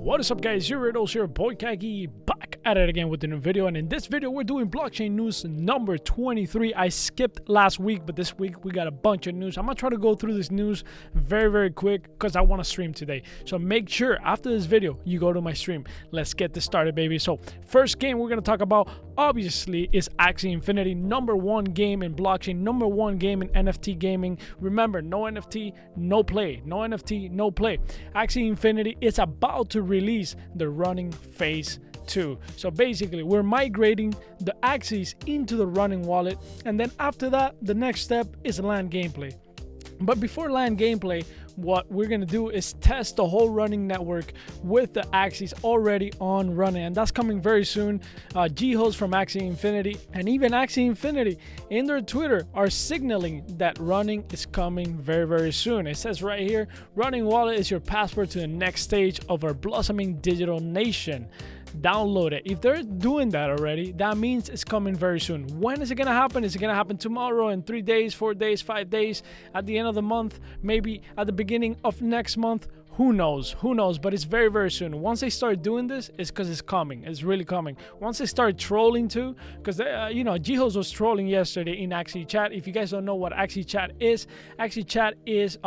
What is up, guys? Your boy Kagi, back at it again with a new video, and in this video we're doing blockchain news number 23. I skipped last week, but this week we got a bunch of news. I'm gonna try to go through this news very quick because I want to stream today. So make sure after this video you go to my stream. Let's get this started, baby. So first game we're gonna talk about obviously is Axie Infinity, #1 game in blockchain, #1 game in NFT gaming. Remember, no NFT, no play. No NFT, no play. Axie Infinity is about to release the Ronin phase 2. So basically we're migrating the Axies into the Ronin wallet, and then after that the next step is land gameplay. But before land gameplay, what we're gonna do is test the whole Ronin network with the Axies already on Ronin, and that's coming very soon. G-hosts from Axie Infinity and even Axie Infinity in their Twitter are signaling that Ronin is coming very soon. It says right here, Ronin wallet is your passport to the next stage of our blossoming digital nation. Download it. If they're doing that already, that means it's coming very soon. When is it gonna happen? Is it gonna happen tomorrow, in 3 days, 4 days, 5 days, at the end of the month, maybe at the beginning of next month? Who knows? But it's very soon. Once they start doing this, it's because it's coming. It's really coming. Once they start trolling too, because G-host was trolling yesterday in Axie Chat. If you guys don't know what Axie Chat is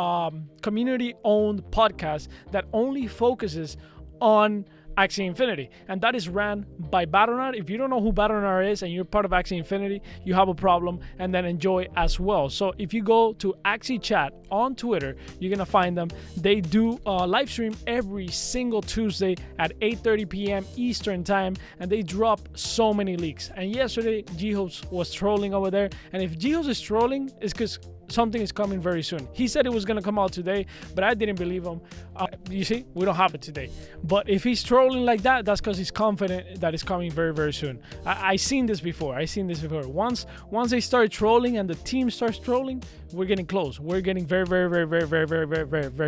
community-owned podcast that only focuses on Axie Infinity, and that is ran by Battlenar. If you don't know who Battlenar is and you're part of Axie Infinity, you have a problem, and then enjoy as well. So if you go to Axie Chat on Twitter, you're gonna find them. They do live stream every single Tuesday at 8:30 p.m. Eastern time, and they drop so many leaks. And yesterday G-host was trolling over there, and if G-host is trolling, it's because something is coming very soon. He said it was gonna come out today, but I didn't believe him. You see, we don't have it today. But if he's trolling like that, that's because he's confident that it's coming very soon. I seen this before. Once they start trolling and the team starts trolling, we're getting close. We're getting very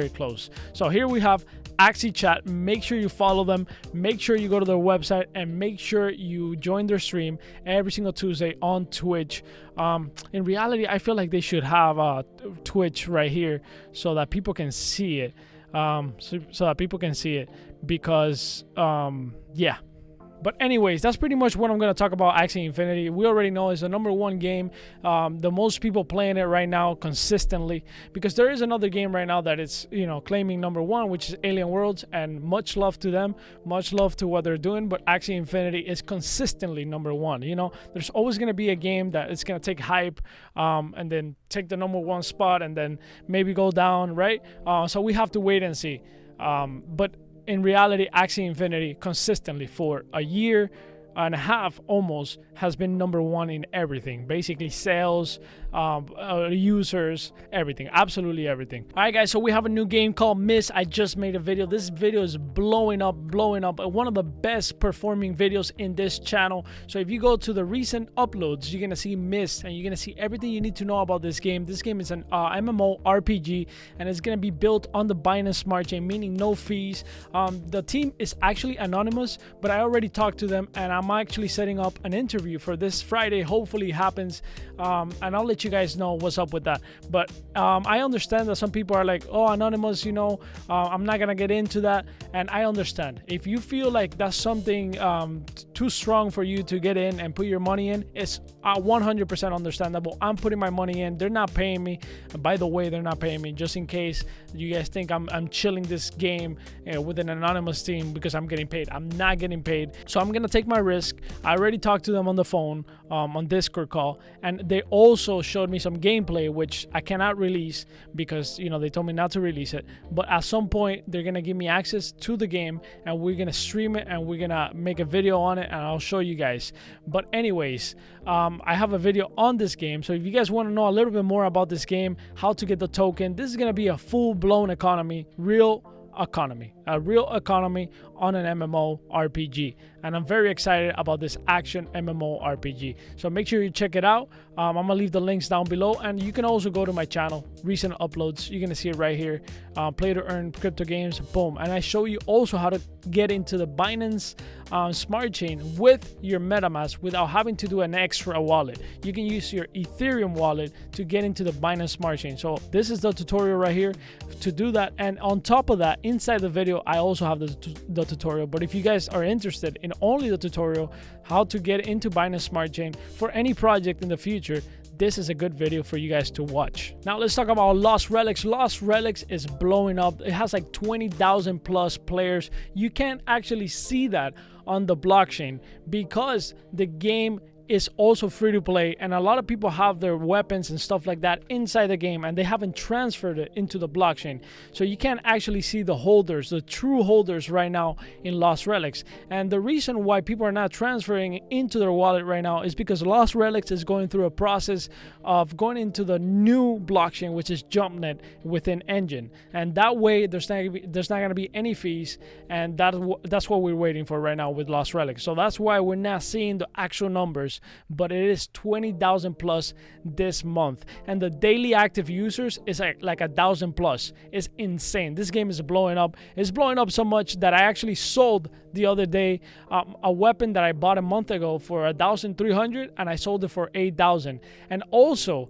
close. So here we have Axie Chat. Make sure you follow them. Make sure you go to their website, and make sure you join their stream every single Tuesday on Twitch. In reality, I feel like they should have Twitch right here so that people can see it. Because yeah. But anyways, that's pretty much what I'm going to talk about Axie Infinity. We already know it's the #1 game. The most people playing it right now consistently, because there is another game right now that it's, claiming #1, which is ALIENWORLDS, and much love to them. Much love to what they're doing, but Axie Infinity is consistently #1. There's always going to be a game that it's going to take hype and then take the #1 spot and then maybe go down, right? So we have to wait and see. But in reality, Axie Infinity consistently for a year and a half almost has been #1 in everything, basically sales, users, everything, absolutely everything. All right, guys, so we have a new game called Mist. I just made a video. This video is blowing up, one of the best performing videos in this channel. So if you go to the recent uploads, you're gonna see Mist, and you're gonna see everything you need to know about this game. This game is an MMO RPG, and it's gonna be built on the Binance Smart Chain, meaning no fees. The team is actually anonymous, but I already talked to them, and I'm actually setting up an interview for this Friday. Hopefully it happens, and I'll let you guys know what's up with that. But I understand that some people are like, oh, anonymous, I'm not gonna get into that, and I understand. If you feel like that's something too strong for you to get in and put your money in, it's 100% understandable. I'm putting my money in. They're not paying me. By the way, they're not paying me, just in case you guys think I'm chilling this game with an anonymous team because I'm getting paid. I'm not getting paid, so I'm gonna take my risk. I already talked to them on the phone, on Discord call, and they also showed me some gameplay, which I cannot release because they told me not to release it. But at some point they're gonna give me access to the game, and we're gonna stream it, and we're gonna make a video on it, and I'll show you guys. But anyways, I have a video on this game, so if you guys want to know a little bit more about this game, how to get the token, this is gonna be a full-blown economy, a real economy on an MMO RPG, and I'm very excited about this action MMO RPG. So make sure you check it out. I'm gonna leave the links down below, and you can also go to my channel, recent uploads. You're gonna see it right here. Play to earn crypto games, boom. And I show you also how to get into the Binance smart chain with your MetaMask without having to do an extra wallet. You can use your Ethereum wallet to get into the Binance smart chain. So this is the tutorial right here to do that. And on top of that, inside the video, I also have the tutorial. But if you guys are interested in only the tutorial, how to get into Binance smart chain for any project in the future, this is a good video for you guys to watch. Now let's talk about Lost Relics. Lost Relics is blowing up. It has like 20,000 plus players. You can't actually see that on the blockchain because the game is also free to play, and a lot of people have their weapons and stuff like that inside the game and they haven't transferred it into the blockchain, so you can't actually see the holders, the true holders right now in Lost Relics. And the reason why people are not transferring into their wallet right now is because Lost Relics is going through a process of going into the new blockchain, which is JumpNet within Engine, and that way there's not going to be any fees, and that's what we're waiting for right now with Lost Relics. So that's why we're not seeing the actual numbers, but it is 20,000 plus this month, and the daily active users is like 1,000 plus. It's insane. This game is blowing up. It's blowing up so much that I actually sold the other day a weapon that I bought a month ago for 1,300, and I sold it for 8,000. And also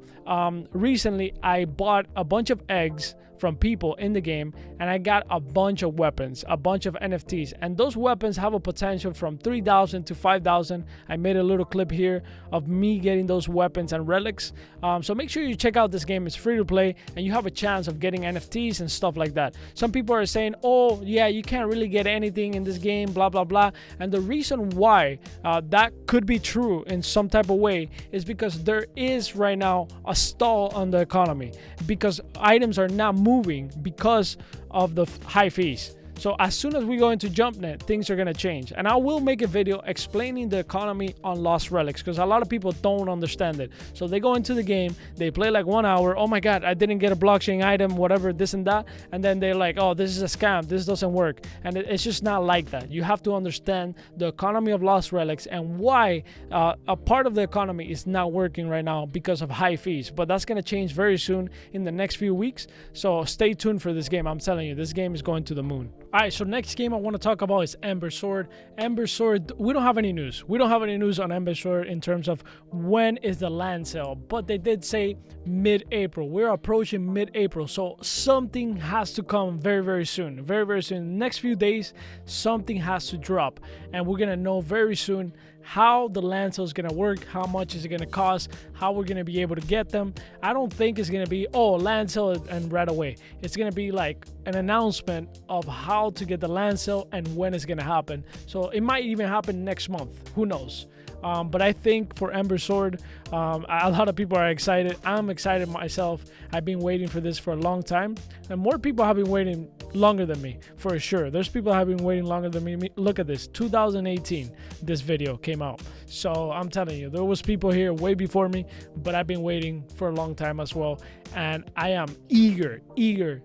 recently I bought a bunch of eggs from people in the game, and I got a bunch of weapons, a bunch of NFTs, and those weapons have a potential from 3,000 to 5,000. I made a little clip here of me getting those weapons and relics. So make sure you check out this game. It's free to play, and you have a chance of getting NFTs and stuff like that. Some people are saying, oh yeah, you can't really get anything in this game, blah blah blah. And the reason why that could be true in some type of way is because there is right now a stall on the economy, because items are not moving because of the high fees. So as soon as we go into JumpNet, things are going to change. And I will make a video explaining the economy on Lost Relics, because a lot of people don't understand it. So they go into the game, they play like 1 hour, oh my god, I didn't get a blockchain item, whatever, this and that, and then they're like, oh, this is a scam, this doesn't work. And it's just not like that. You have to understand the economy of Lost Relics and why a part of the economy is not working right now because of high fees. But that's going to change very soon in the next few weeks. So stay tuned for this game. I'm telling you, this game is going to the moon. Alright, so next game I want to talk about is EMBERSWORD. EMBERSWORD, we don't have any news. We don't have any news on EMBERSWORD in terms of when is the land sale, but they did say mid-April. We're approaching mid-April, so something has to come very, very soon. Very, very soon. In the next few days, something has to drop, and we're going to know very soon how the land sale is going to work, how much is it going to cost, how we're going to be able to get them. I don't think it's going to be, oh, land sale and right away. It's going to be like an announcement of how to get the land sale and when it's going to happen. So it might even happen next month. Who knows? But I think for EMBERSWORD, a lot of people are excited. I'm excited myself. I've been waiting for this for a long time, and more people have been waiting longer than me, for sure. There's people that have been waiting longer than me. Look at this, 2018 this video came out. So I'm telling you, there was people here way before me, but I've been waiting for a long time as well, and I am eager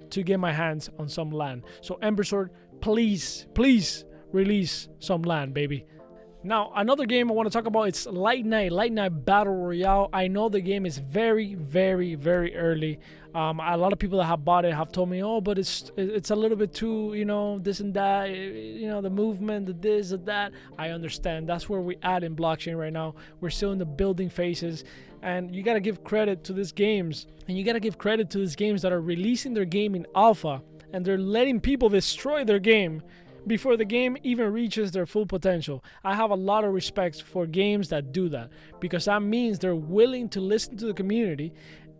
to get my hands on some land. So EMBERSWORD, please release some land, baby. Now, another game I want to talk about, it's LADZ Battle Royale. I know the game is very, very, very early. A lot of people that have bought it have told me, oh, but it's a little bit too, you know, this and that, you know, the movement, the this, the that. I understand. That's where we at in blockchain right now. We're still in the building phases, and you got to give credit to these games, and you got to give credit to these games that are releasing their game in alpha, and they're letting people destroy their game before the game even reaches their full potential. I have a lot of respect for games that do that, because that means they're willing to listen to the community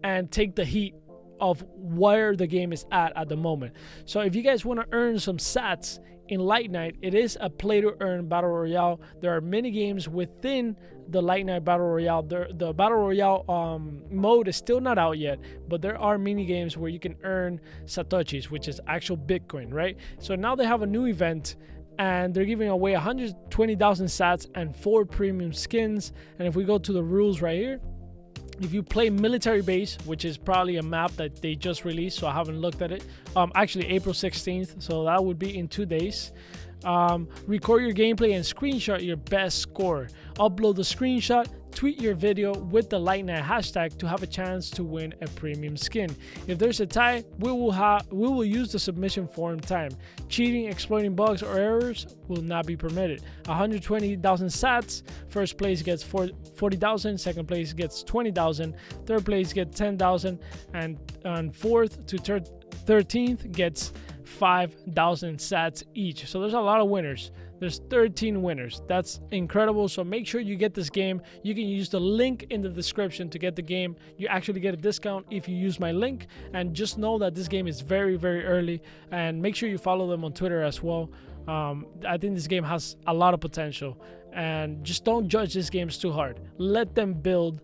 and take the heat of where the game is at the moment. So if you guys want to earn some sats in NITE, it is a play to earn battle royale. There are many games within the NITE battle royale. The battle royale mode is still not out yet, but there are mini games where you can earn satoshis, which is actual Bitcoin, right? So now they have a new event, and they're giving away 120,000 sats and 4 premium skins. And if we go to the rules right here, if you play Military Base, which is probably a map that they just released, so I haven't looked at it, actually April 16th, so that would be in 2 days. Record your gameplay and screenshot your best score. Upload the screenshot tweet your video with the LightNight hashtag to have a chance to win a premium skin. If there's a tie, we will use the submission form time. Cheating, exploiting bugs, or errors will not be permitted. 120,000 sats. First place gets 40,000. Second place gets 20,000. Third place gets 10,000, and fourth to 13th gets 5,000 sats each. So there's a lot of winners. There's 13 winners. That's incredible. So make sure you get this game. You can use the link in the description to get the game. You actually get a discount if you use my link. And just know that this game is very, very early. And make sure you follow them on Twitter as well. I think this game has a lot of potential. And just don't judge these games too hard. Let them build,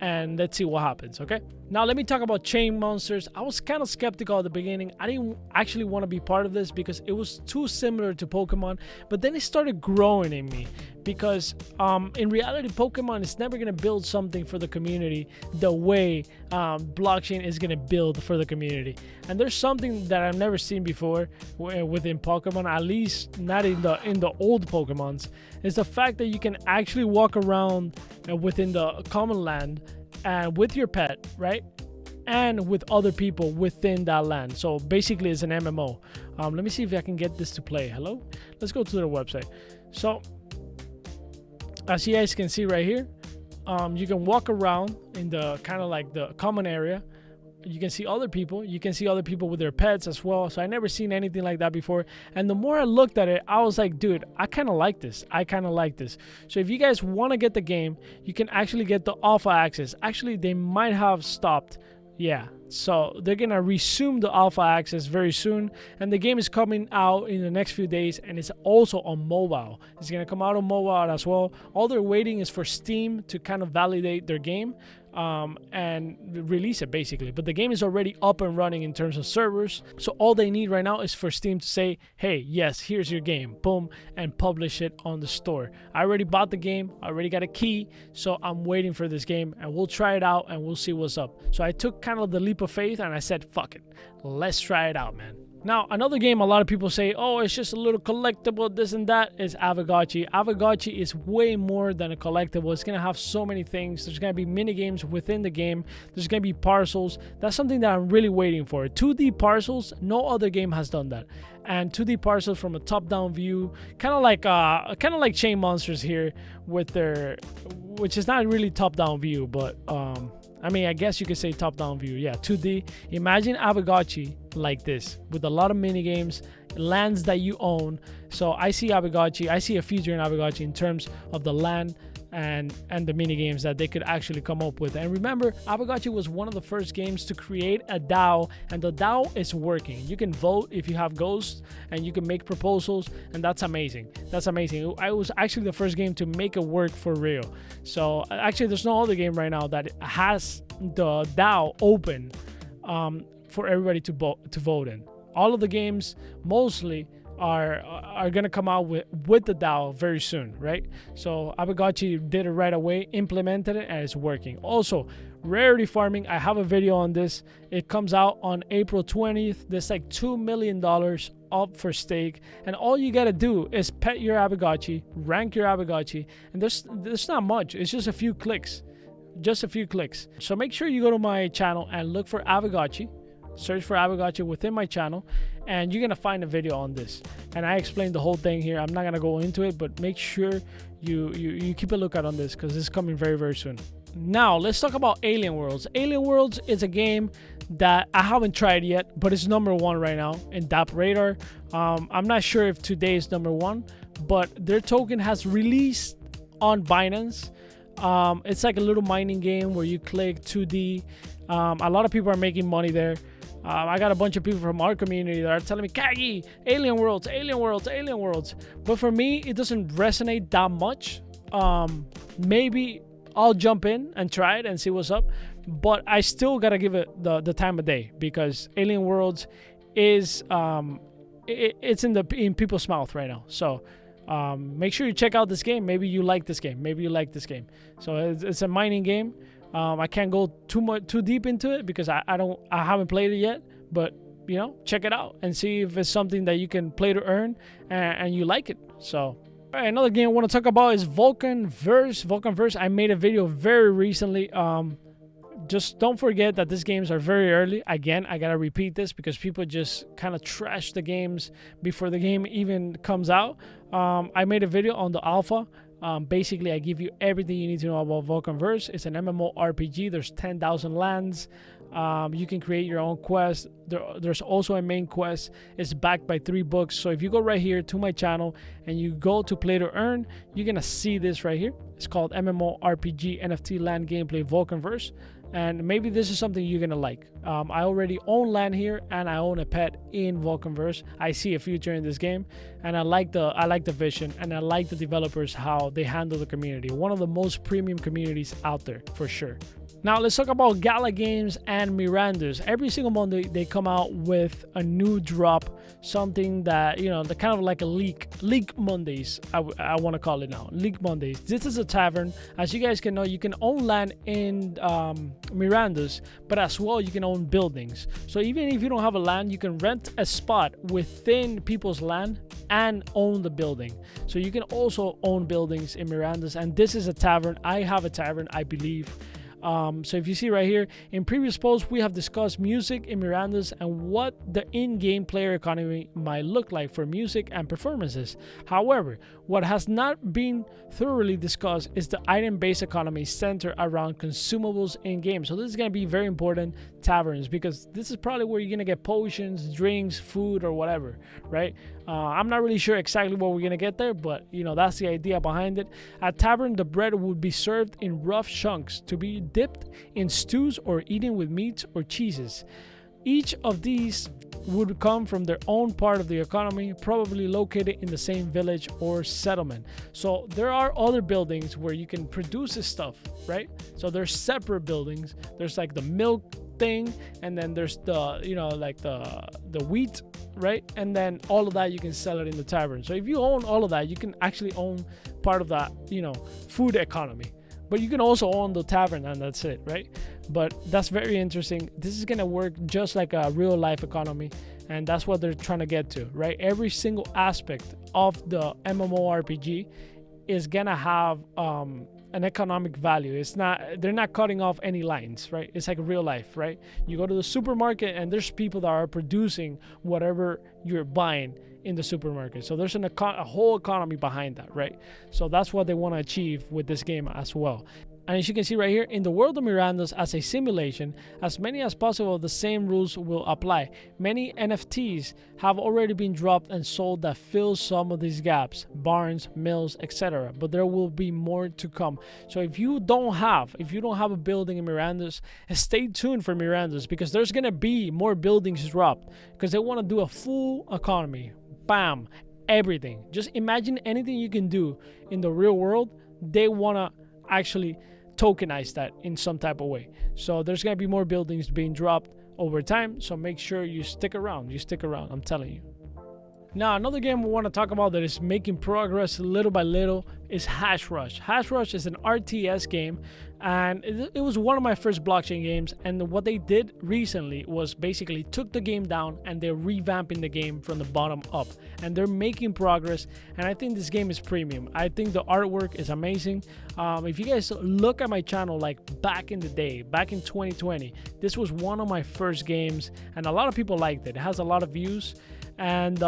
and let's see what happens. Okay, now let me talk about Chain Monsters. I was kind of skeptical at the beginning. I didn't actually want to be part of this because it was too similar to Pokemon, but then it started growing in me because in reality, Pokemon is never going to build something for the community the way blockchain is going to build for the community. And there's something that I've never seen before within Pokemon, at least not in the old Pokemons, is the fact that you can actually walk around within the common land and with your pet, right? And with other people within that land. So basically it's an MMO. Let me see if I can get this to play. Hello? Let's go to their website. So as you guys can see right here, you can walk around in the kind of like the common area. You can see other people. You can see other people with their pets as well. So I never seen anything like that before. And the more I looked at it, I was like, dude, I kind of like this. I kind of like this. So if you guys want to get the game, you can actually get the alpha access. Actually, they might have stopped. Yeah, so they're gonna resume the alpha access very soon, and the game is coming out in the next few days, and it's also on mobile. It's gonna come out on mobile as well. All they're waiting is for Steam to kind of validate their game and release it basically, but the game is already up and running in terms of servers. So all they need right now is for Steam to say, hey, yes, here's your game, boom, and publish it on the store. I already bought the game, I already got a key, so I'm waiting for this game, and we'll try it out and we'll see what's up. So I took kind of the leap of faith and I said, fuck it, let's try it out, man. Now, another game a lot of people say, oh, it's just a little collectible, this and that, is Aavegotchi. Aavegotchi is way more than a collectible. It's going to have so many things. There's going to be mini games within the game. There's going to be parcels. That's something that I'm really waiting for. 2D parcels, no other game has done that. And 2D parcels from a top-down view, kind of like Chain Monsters here with their, which is not really top-down view, but I mean, I guess you could say top-down view. Yeah, 2D. Imagine Aavegotchi like this, with a lot of mini games, lands that you own. So I see Aavegotchi, I see a future in Aavegotchi in terms of the land and the mini games that they could actually come up with. And remember, Aavegotchi was one of the first games to create a DAO, and the DAO is working. You can vote if you have ghosts, and you can make proposals, and that's amazing. That's amazing. I was actually the first game to make it work for real. So actually, there's no other game right now that has the DAO open for everybody to vote in. All of the games mostly are gonna come out with the DAO very soon, right? So Aavegotchi did it right away, implemented it, and it's working. Also, rarity farming, I have a video on this. It comes out on April 20th. There's like $2 million up for stake, and all you gotta do is pet your Aavegotchi, rank your Aavegotchi, and there's not much. It's just a few clicks, So make sure you go to my channel and look for Aavegotchi. Search for Aavegotchi within my channel, and you're gonna find a video on this, and I explained the whole thing here. I'm not gonna go into it, but make sure you keep a lookout on this, because it's coming very, very soon. Now let's talk about ALIENWORLDS. ALIENWORLDS is a game that I haven't tried yet, but it's #1 right now in DApp radar. I'm not sure if today is #1, but their token has released on Binance. It's like a little mining game where you click 2D. A lot of people are making money there. I got a bunch of people from our community that are telling me, Kagi, ALIENWORLDS, ALIENWORLDS, ALIENWORLDS. But for me, it doesn't resonate that much. Maybe I'll jump in and try it and see what's up. But I still got to give it the time of day, because ALIENWORLDS is, it's in people's mouth right now. So make sure you check out this game. Maybe you like this game. So it's a mining game. I can't go too deep into it because I haven't played it yet, but you know, check it out and see if it's something that you can play to earn and you like it. So Another game I want to talk about is VULCAN. I made a video very recently. Just don't forget that these games are very early. Again, I gotta repeat this because people just kind of trash the games before the game even comes out. I made a video on the alpha. Basically, I give you everything you need to know about VULCAN. It's an MMORPG. There's 10,000 lands. You can create your own quest. There's also a main quest. It's backed by 3 books. So if you go right here to my channel and you go to play to earn, you're gonna see this right here. It's called MMORPG NFT Land Gameplay VULCAN. And maybe this is something you're gonna like. I already own land here and I own a pet in VULCAN. I see a future in this game, and I like the vision, and I like the developers, how they handle the community. One of the most premium communities out there for sure. Now let's talk about Gala Games and MIRANDUS. Every single Monday they come out with a new drop, something that, you know, the kind of like a leak Mondays. I want to call it now, leak Mondays. This is a tavern. As you guys can know, you can own land in MIRANDUS, but as well you can own buildings. So even if you don't have a land, you can rent a spot within people's land and own the building. So you can also own buildings in MIRANDUS, and this is a tavern. I have a tavern, I believe. So if you see right here, in previous posts we have discussed music in MIRANDUS and what the in-game player economy might look like for music and performances. However, what has not been thoroughly discussed is the item-based economy centered around consumables in-game. So this is going to be very important, taverns, because this is probably where you're going to get potions, drinks, food, or whatever, right? I'm not really sure exactly what we're going to get there, but you know, that's the idea behind it. At tavern, the bread would be served in rough chunks to be dipped in stews or eaten with meats or cheeses. Each of these would come from their own part of the economy, probably located in the same village or settlement. So there are other buildings where you can produce this stuff, right? So there's separate buildings. There's like the milk thing, and then there's the, you know, like the wheat, right? And then all of that you can sell it in the tavern. So if you own all of that, you can actually own part of that, you know, food economy. But you can also own the tavern, and that's it, right? But that's very interesting. This is going to work just like a real life economy, and that's what they're trying to get to, right? Every single aspect of the MMORPG is going to have an economic value. It's not, they're not cutting off any lines, right? It's like real life, right? You go to the supermarket and there's people that are producing whatever you're buying in the supermarket. So there's a whole economy behind that, right? So that's what they want to achieve with this game as well. And as you can see right here, in the world of MIRANDUS as a simulation, as many as possible the same rules will apply. Many NFTs have already been dropped and sold that fill some of these gaps, barns, mills, etc. But there will be more to come. So if you don't have a building in MIRANDUS, stay tuned for MIRANDUS, because there's gonna be more buildings dropped, because they want to do a full economy. Bam, everything. Just imagine anything you can do in the real world, they want to actually tokenize that in some type of way. So there's going to be more buildings being dropped over time, so make sure you stick around. I'm telling you. Now, another game we want to talk about that is making progress little by little is Hash Rush. Hash Rush is an RTS game, and it was one of my first blockchain games. And what they did recently was basically took the game down and they're revamping the game from the bottom up. And they're making progress, and I think this game is premium. I think the artwork is amazing. If you guys look at my channel, like back in the day, back in 2020, this was one of my first games, and a lot of people liked it. It has a lot of views. And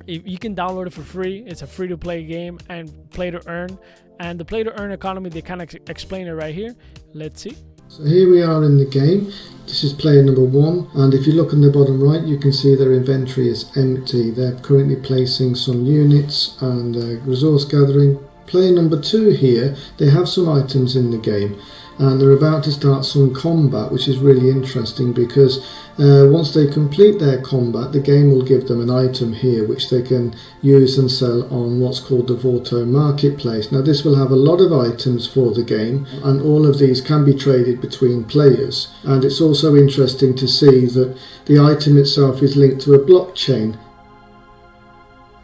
you can download it for free. It's a free-to-play game and play-to-earn. And the play-to-earn economy, they kind of explain it right here. Let's see. So here we are in the game. This is player number 1, and if you look on the bottom right, you can see their inventory is empty. They're currently placing some units and resource gathering. Player number 2 here, they have some items in the game, and they're about to start some combat, which is really interesting because once they complete their combat, the game will give them an item here which they can use and sell on what's called the Vorto marketplace. Now this will have a lot of items for the game, and all of these can be traded between players. And it's also interesting to see that the item itself is linked to a blockchain.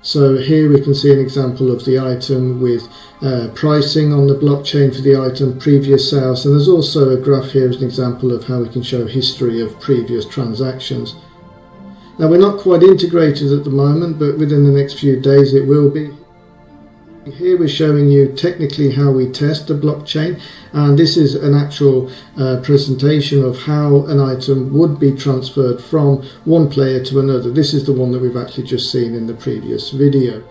So here we can see an example of the item with pricing on the blockchain for the item, previous sales, and there's also a graph here as an example of how we can show history of previous transactions. Now we're not quite integrated at the moment, but within the next few days it will be. Here we're showing you technically how we test the blockchain, and this is an actual presentation of how an item would be transferred from one player to another. This is the one that we've actually just seen in the previous video.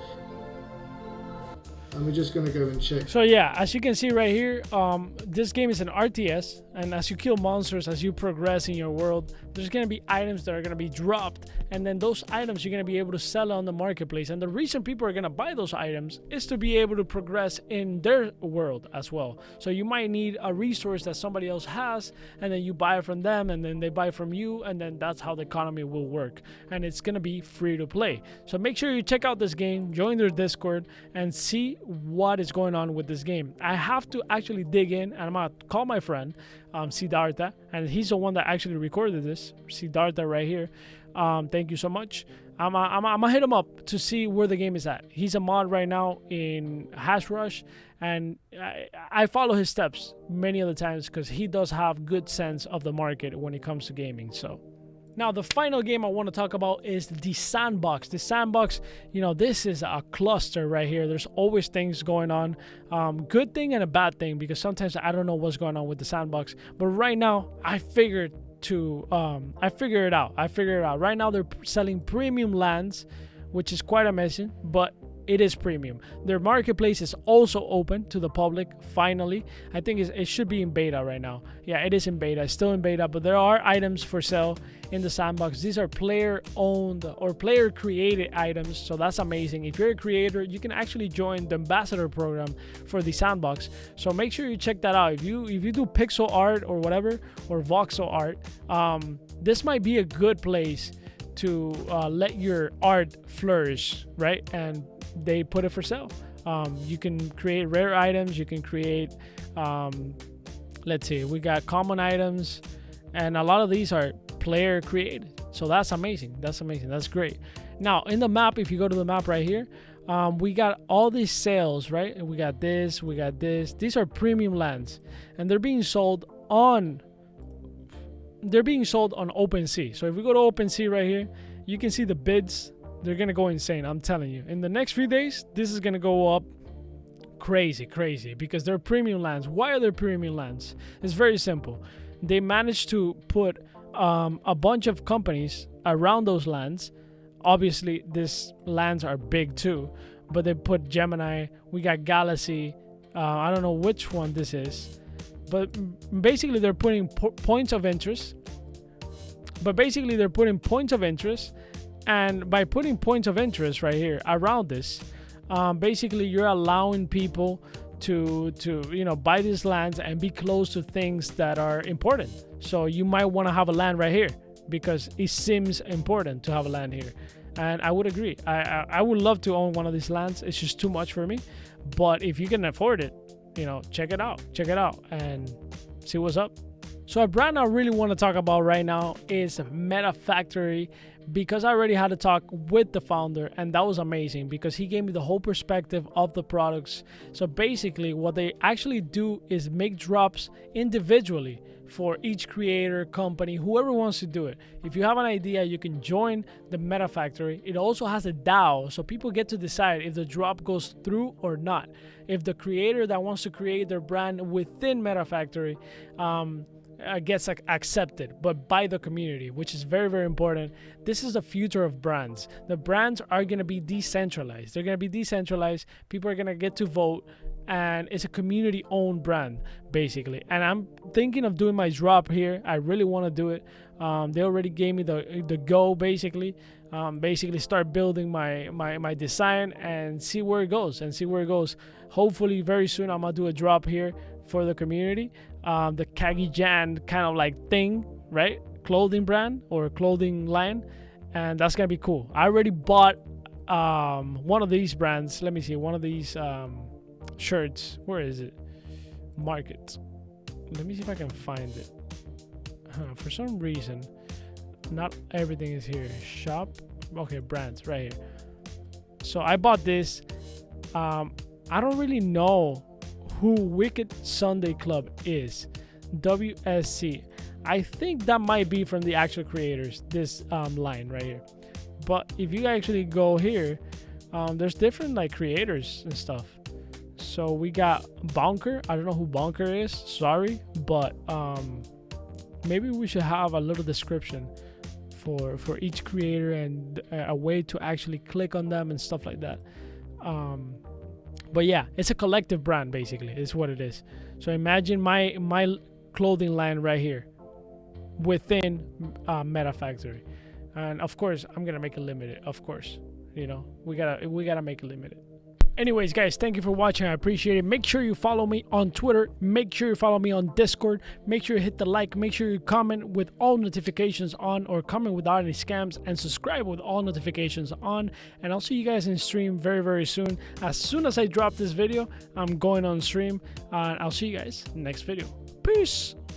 And we're just going to go and check. So yeah, as you can see right here, this game is an RTS, and as you kill monsters, as you progress in your world, there's going to be items that are going to be dropped, and then those items you're going to be able to sell on the marketplace. And the reason people are going to buy those items is to be able to progress in their world as well. So you might need a resource that somebody else has, and then you buy it from them, and then they buy from you, and then that's how the economy will work. And it's going to be free to play. So make sure you check out this game, join their Discord, and see what is going on with this game. I have to actually dig in, and I'm going to call my friend, Siddhartha, and he's the one that actually recorded this. Siddhartha right here. Thank you so much. I'm gonna hit him up to see where the game is at. He's a mod right now in Hash Rush, and I follow his steps many of the times because he does have good sense of the market when it comes to gaming. So now the final game I want to talk about is the Sandbox. The Sandbox, you know, this is a cluster right here. There's always things going on, good thing and a bad thing, because sometimes I don't know what's going on with the Sandbox. But right now I figured it out. Right now they're selling premium lands, which is quite amazing, but it is premium. Their marketplace is also open to the public finally. I think it should be in beta right now. Yeah, it is in beta. It's still in beta, but there are items for sale in the Sandbox. These are player owned or player created items, so that's amazing. If you're a creator, you can actually join the ambassador program for the Sandbox, so make sure you check that out. If you do pixel art or whatever, or voxel art, this might be a good place to let your art flourish, right? And they put it for sale. You can create rare items, you can create let's see, we got common items, and a lot of these are player created, so that's amazing. That's great. Now in the map, if you go to the map right here, we got all these sales, right? And we got this. These are premium lands, and they're being sold on OpenSea. So if we go to OpenSea right here, you can see the bids. They're gonna go insane, I'm telling you. In the next few days, this is gonna go up crazy, because they're premium lands. Why are they premium lands? It's very simple. They managed to put a bunch of companies around those lands. Obviously, these lands are big too, but they put Gemini. We got Galaxy. I don't know which one this is, but basically they're putting points of interest. And by putting points of interest right here around this, basically you're allowing people to buy these lands and be close to things that are important. So you might want to have a land right here because it seems important to have a land here. And I would agree. I would love to own one of these lands. It's just too much for me. But if you can afford it, check it out and see what's up. So a brand I really want to talk about right now is METFACTORY, because I already had a talk with the founder, and that was amazing because he gave me the whole perspective of the products. So basically what they actually do is make drops individually for each creator, company, whoever wants to do it. If you have an idea, you can join the METFACTORY. It also has a DAO, so people get to decide if the drop goes through or not. If the creator that wants to create their brand within METFACTORY gets accepted, but by the community, which is very, very important. This is the future of brands. The brands are going to be decentralized. They're going to be decentralized. People are going to get to vote, and it's a community owned brand basically. And I'm thinking of doing my drop here. I really want to do it. They already gave me the go basically. Basically start building my design and see where it goes. Hopefully very soon I'm gonna do a drop here for the community. The CAGYJAN kind of like thing, right? Clothing brand or clothing line, and that's gonna be cool. I already bought one of these brands. Let me see, one of these shirts. Where is it? Market. Let me see if I can find it. For some reason not everything is here. Shop. Okay, brands right here. So I bought this. I don't really know who Wicked Sunday Club is. WSC. I think that might be from the actual creators, this line right here. But if you actually go here, there's different like creators and stuff. So we got Bonker. I don't know who Bonker is, sorry, but maybe we should have a little description for each creator and a way to actually click on them and stuff like that. But yeah, it's a collective brand, basically, is what it is. So imagine my clothing line right here within MetaFactory, and of course I'm gonna make it limited. Of course, you know, we gotta make it limited. Anyways, guys, thank you for watching. I appreciate it. Make sure you follow me on Twitter. Make sure you follow me on Discord. Make sure you hit the like. Make sure you comment with all notifications on, or comment without any scams, and subscribe with all notifications on. And I'll see you guys in stream very, very soon. As soon as I drop this video, I'm going on stream. And I'll see you guys next video. Peace.